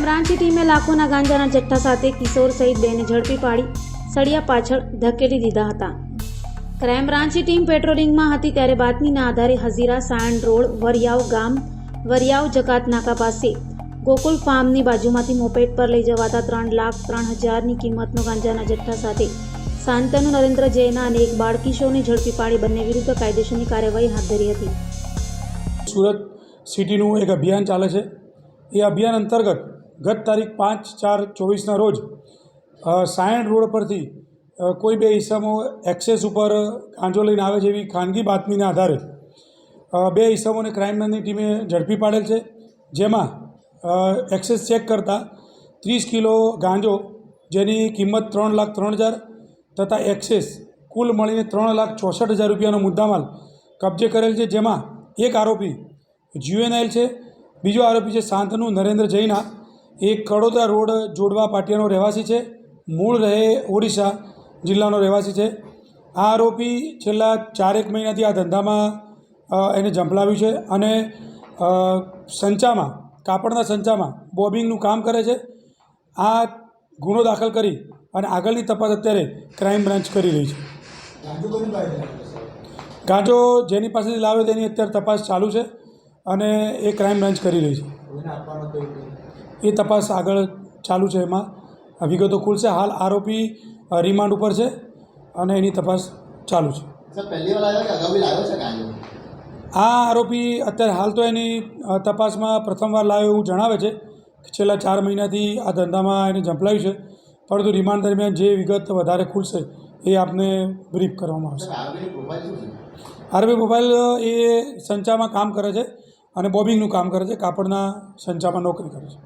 Crime બ્રાન્ચની ટીમે લાખોના ગાંજાના જથ્થા સાથે કિશોર સહિત બેને ઝડપી પાડી સળિયા પાછળ ધકેલી દીધા હતા। ક્રાઇમ બ્રાન્ચની ટીમ પેટ્રોલિંગમાં હતી ત્યારે બાતમીના આધારે હઝીરા સાયણ રોડ વરિયાવ ગામ વરિયાવ જકાત નાકા પાસે ગોકુલ ફાર્મની બાજુમાંથી મોપેડ પર લઈ જવાતા 3,03,000ની કિંમતનો ગાંજાના જથ્થા સાથે શાંતનુ નરેન્દ્ર જૈના અને એક બાળ કિશોરને ઝડપી પાડી બંને વિરુદ્ધ કાયદેસરની કાર્યવાહી હાથ ધરી હતી। સુરત સિટીનું એક અભિયાન ચાલે છે। એ અભિયાન અંતર્ગત ગત તારીખ 5/4/24ના રોજ સાયણ રોડ પરથી કોઈ બે ઈસમો એક્સેસ ઉપર ગાંજો લઈને આવે છે એવી ખાનગી બાતમીના આધારે બે ઈસમોને ક્રાઇમ બ્રાન્ચની ટીમે ઝડપી પાડેલ છે, જેમાં એક્સેસ ચેક કરતાં 30 કિલો ગાંજો જેની કિંમત 3,03,000 તથા એક્સેસ કુલ મળીને 3,64,000 રૂપિયાનો મુદ્દામાલ કબજે કરેલ છે, જેમાં એક આરોપી જ્યુએનઆઈલ છે, બીજો આરોપી છે શાંતનુ નરેન્દ્ર જૈના, એક કડોદરા રોડ જોડવા પાટિયાનો રહેવાસી છે, મૂળ રહે ઓડિશા જિલ્લાનો રહેવાસી છે। આ આરોપી છેલ્લા 4-1 મહિનાથી આ ધંધામાં એને ઝંપલાવ્યું છે અને સંચામાં કાપડના સંચામાં બોબિંગનું કામ કરે છે। આ ગુનો દાખલ કરી અને આગળની તપાસ અત્યારે ક્રાઇમ બ્રાન્ચ કરી રહી છે। ગાંજો જેની પાસેથી લાવે તેની અત્યારે તપાસ ચાલુ છે અને એ ક્રાઇમ બ્રાન્ચ કરી રહી છે। એ તપાસ આગળ ચાલુ છે, એમાં વિગતો ખુલશે। હાલ આરોપી રિમાન્ડ ઉપર છે અને એની તપાસ ચાલુ છે। આ આરોપી અત્યારે હાલ તો એની તપાસમાં પ્રથમવાર લાવ્યો એવું જણાવે છે કે છેલ્લા 4 મહિનાથી આ ધંધામાં એને ઝંપલાવ્યું છે, પરંતુ રિમાન્ડ દરમિયાન જે વિગત વધારે ખુલશે એ આપને બ્રીફ કરવામાં આવશે। આરોપી પ્રોફાઇલ એ સંચામાં કામ કરે છે અને બોબિંગનું કામ કરે છે, કાપડના સંચામાં નોકરી કરે છે।